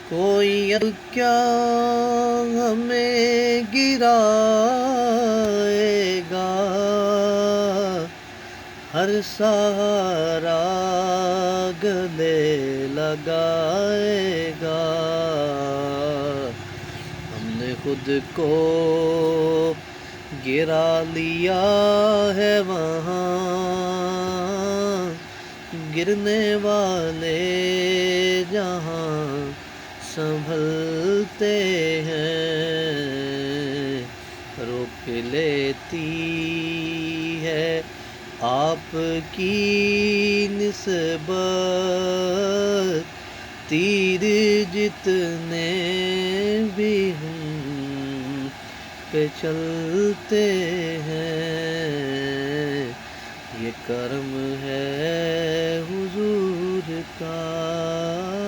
کوئی اب کیا ہمیں گرائے گا، ہر سہارا گلے لگائے گا۔ ہم نے خود کو گرا لیا ہے وہاں، گرنے والے جہاں سنبھلتے ہیں، روک لیتی ہے آپ کی نسبت، تیر جتنے بھی ہم پہ چلتے ہیں، یہ کرم ہے حضور کا۔